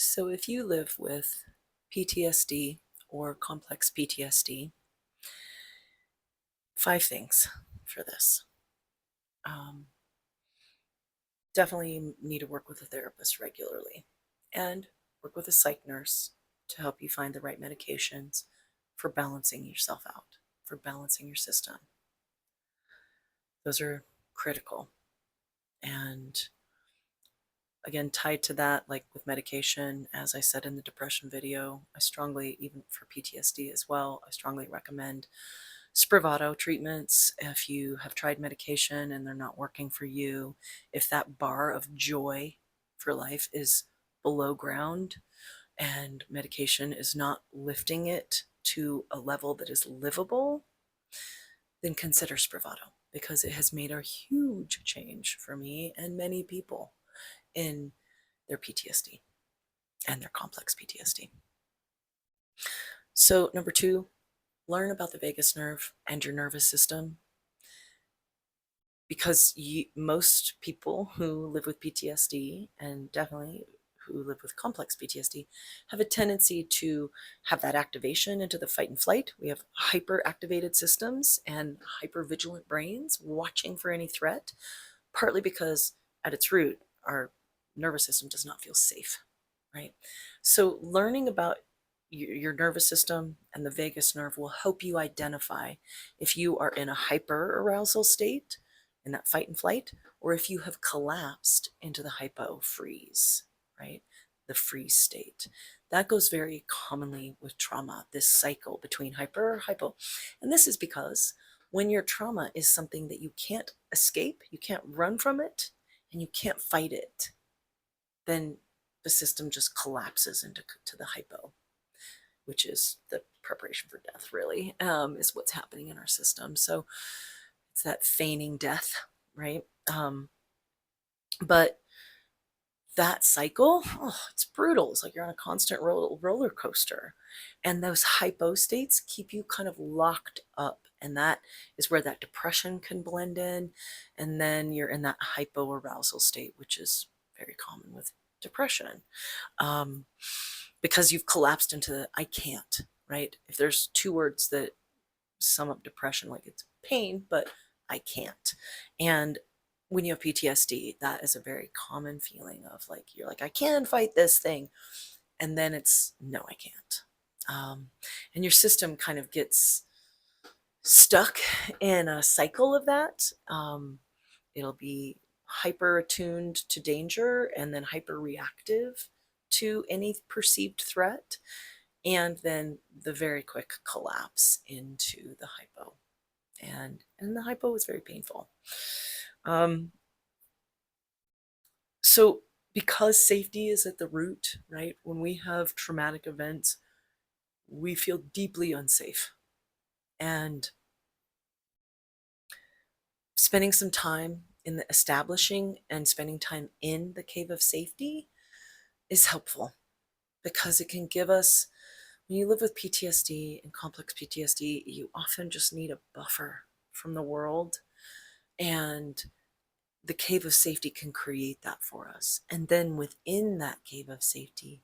So if you live with PTSD or complex PTSD, five things for this. Um, Definitely need to work with a therapist regularly and work with a psych nurse to help you find the right medications for balancing yourself out, for balancing your system. Those are critical. And again, tied to that, like with medication, as I said in the depression video, I strongly, even for PTSD as well, I strongly recommend Spravato treatments. If you have tried medication and they're not working for you, if that bar of joy for life is below ground and medication is not lifting it to a level that is livable, then consider Spravato because it has made a huge change for me and many people in their PTSD and their complex PTSD. So, number two, learn about the vagus nerve and your nervous system because most people who live with PTSD and definitely who live with complex PTSD have a tendency to have that activation into the fight and flight. We have hyper activated systems and hyper vigilant brains watching for any threat, partly because at its root, our nervous system does not feel safe, right? So learning about your nervous system and the vagus nerve will help you identify if you are in a hyper arousal state, in that fight and flight, or if you have collapsed into the hypo freeze, right? The freeze state. That goes very commonly with trauma, this cycle between hypo. And this is because when your trauma is something that you can't escape, you can't run from it, and you can't fight it, then the system just collapses into the hypo, which is the preparation for death, really, is what's happening in our system. So it's that feigning death, right? But that cycle, oh, it's brutal. It's like you're on a constant roller coaster. And those hypo states keep you kind of locked up. And that is where that depression can blend in. And then you're in that hypo arousal state, which is very common with depression. Because you've collapsed into the I can't, right? If there's two words that sum up depression, like it's pain, but I can't. And when you have PTSD, that is a very common feeling of like, you're like, I can fight this thing. And then it's, no, I can't. And your system kind of gets stuck in a cycle of that. It'll be hyper attuned to danger and then hyper reactive to any perceived threat. And then the very quick collapse into the hypo. And the hypo is very painful. So because safety is at the root, right? When we have traumatic events, we feel deeply unsafe. And spending some time in the establishing and spending time in the cave of safety is helpful because it can give us, when you live with PTSD and complex PTSD, you often just need a buffer from the world. And the cave of safety can create that for us. And then within that cave of safety,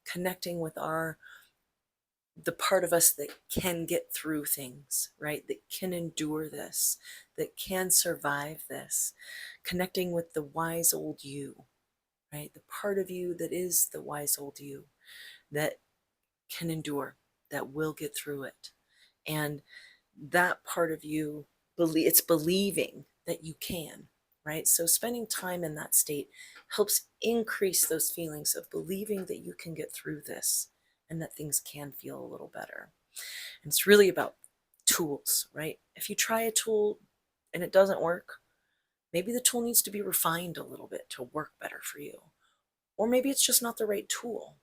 connecting with the part of us that can get through things, right? That can endure this, that can survive this, connecting with the wise old you, right? The part of you that is the wise old you that can endure, that will get through it. And that part of you, it's believing that you can, right? So spending time in that state helps increase those feelings of believing that you can get through this and that things can feel a little better. And it's really about tools, right? If you try a tool and it doesn't work, maybe the tool needs to be refined a little bit to work better for you. Or maybe it's just not the right tool.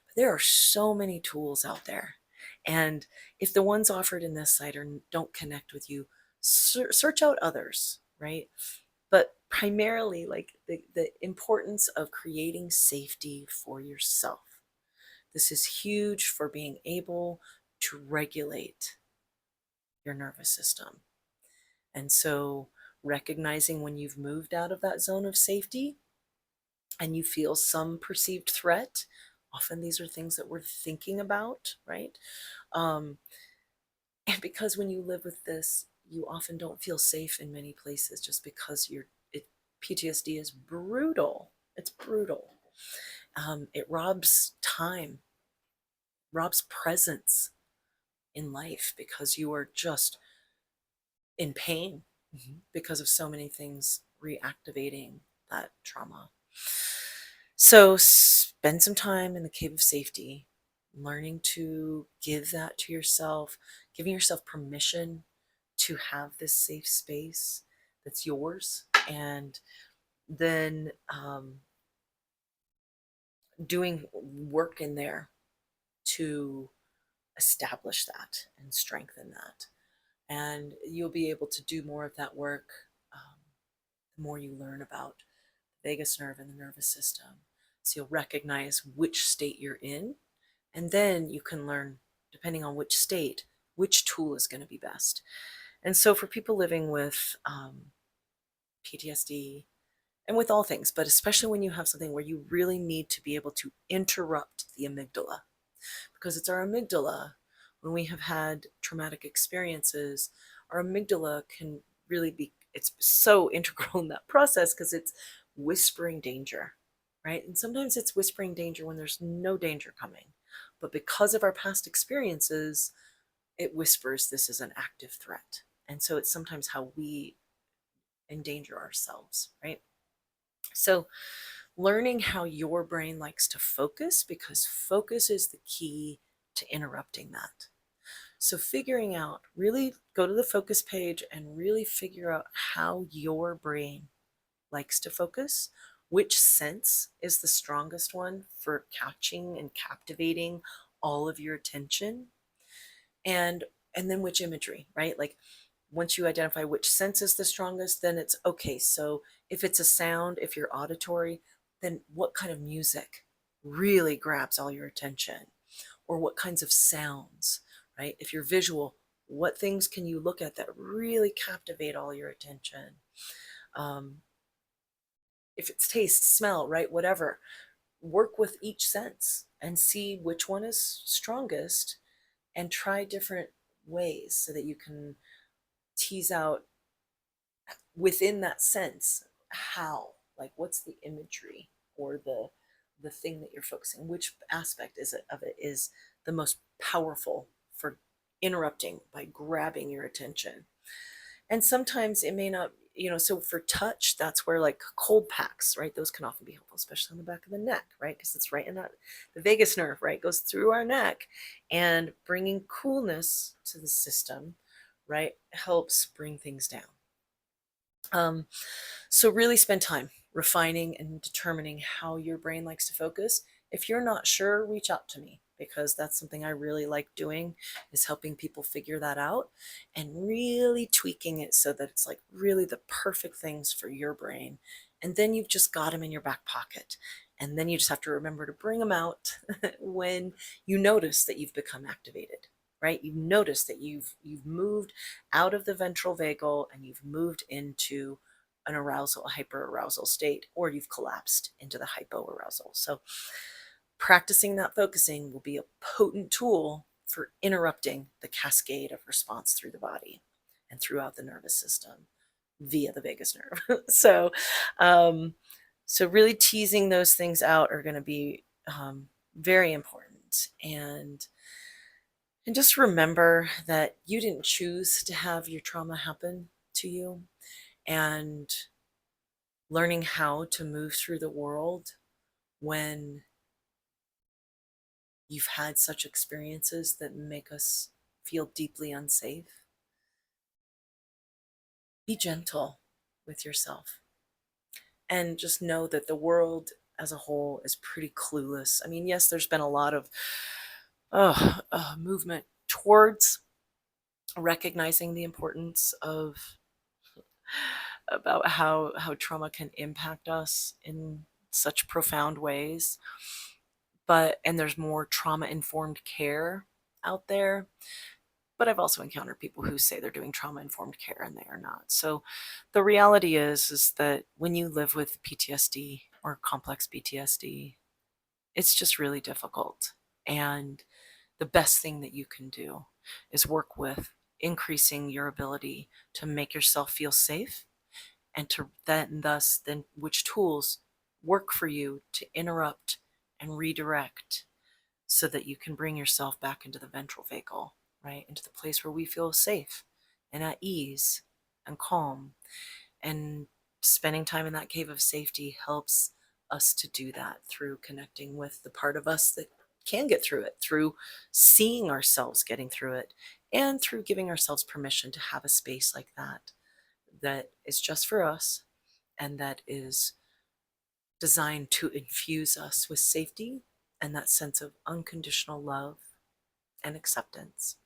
But there are so many tools out there. And if the ones offered in this site don't connect with you, search out others, right? But primarily, like the importance of creating safety for yourself. This is huge for being able to regulate your nervous system. And so recognizing when you've moved out of that zone of safety and you feel some perceived threat, Often these are things that we're thinking about, right? Um, and because when you live with this, you often don't feel safe in many places just because PTSD is brutal. It's brutal. It robs time, robs presence in life because you are just in pain because of so many things reactivating that trauma. So spend some time in the cave of safety, learning to give that to yourself, giving yourself permission to have this safe space that's yours, and then doing work in there to establish that and strengthen that. And you'll be able to do more of that work the more you learn about the vagus nerve and the nervous system. So you'll recognize which state you're in, and then you can learn, depending on which state, which tool is going to be best. And so for people living with PTSD, and with all things, but especially when you have something where you really need to be able to interrupt the amygdala, because it's our amygdala, when we have had traumatic experiences, our amygdala can really be, it's so integral in that process because it's whispering danger, right? And sometimes it's whispering danger when there's no danger coming. But because of our past experiences, it whispers this is an active threat. And so it's sometimes how we endanger ourselves, right? So learning how your brain likes to focus, because focus is the key to interrupting that. So figuring out, really go to the focus page and really figure out how your brain likes to focus, which sense is the strongest one for catching and captivating all of your attention, and and then which imagery, right? Like once you identify which sense is the strongest, then it's okay. So if it's a sound, if you're auditory, then what kind of music really grabs all your attention? Or what kinds of sounds, right? If you're visual, what things can you look at that really captivate all your attention? Um, if it's taste, smell, right? Whatever. Work with each sense and see which one is strongest and try different ways so that you can tease out within that sense how, like what's the imagery or the thing that you're focusing, which aspect is it of it is the most powerful for interrupting by grabbing your attention. And sometimes it may not, so for touch, that's where like cold packs, right, those can often be helpful, especially on the back of the neck, right, because it's right in that, the vagus nerve, right, goes through our neck, and bringing coolness to the system, right, helps bring things down. So really spend time refining and determining how your brain likes to focus. If you're not sure, reach out to me, because that's something I really like doing, is helping people figure that out and really tweaking it so that it's like really the perfect things for your brain. And then you've just got them in your back pocket. And then you just have to remember to bring them out when you notice that you've become activated, right? You notice that you've moved out of the ventral vagal and you've moved into an arousal, a hyperarousal state, or you've collapsed into the hypoarousal. So practicing that focusing will be a potent tool for interrupting the cascade of response through the body and throughout the nervous system via the vagus nerve. Um, so really teasing those things out are going to be very important. And just remember that you didn't choose to have your trauma happen to you, and learning how to move through the world when you've had such experiences that make us feel deeply unsafe. Be gentle with yourself and just know that the world as a whole is pretty clueless. I mean, yes, there's been a lot of movement towards recognizing the importance of about how trauma can impact us in such profound ways, and there's more trauma informed care out there. But I've also encountered people who say they're doing trauma informed care and they are not. So the reality is that when you live with PTSD or complex PTSD, It's just really difficult. And the best thing that you can do is work with increasing your ability to make yourself feel safe, and to then which tools work for you to interrupt and redirect so that you can bring yourself back into the ventral vagal, right? Into the place where we feel safe and at ease and calm. And spending time in that cave of safety helps us to do that through connecting with the part of us that can get through it, through seeing ourselves getting through it, and through giving ourselves permission to have a space like that that is just for us and that is designed to infuse us with safety and that sense of unconditional love and acceptance.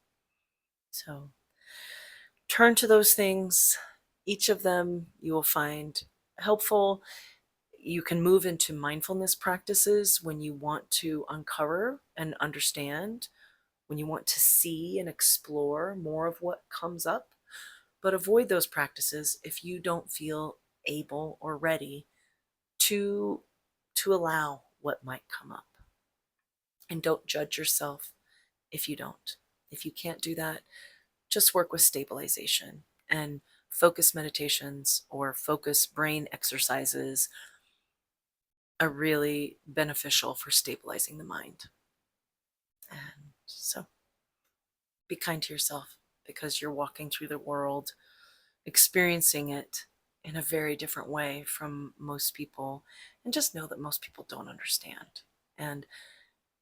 So turn to those things. Each of them you will find helpful. You can move into mindfulness practices when you want to uncover and understand, when you want to see and explore more of what comes up. But avoid those practices if you don't feel able or ready to allow what might come up. And don't judge yourself if you don't. If you can't do that, just work with stabilization, and focus meditations or focus brain exercises are really beneficial for stabilizing the mind. And so be kind to yourself, because you're walking through the world experiencing it in a very different way from most people. And just know that most people don't understand. And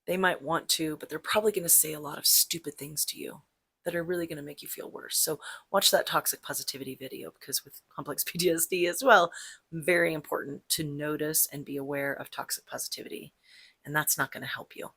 they might want to, but they're probably going to say a lot of stupid things to you that are really going to make you feel worse. So watch that toxic positivity video, because with complex PTSD as well, very important to notice and be aware of toxic positivity. And that's not going to help you.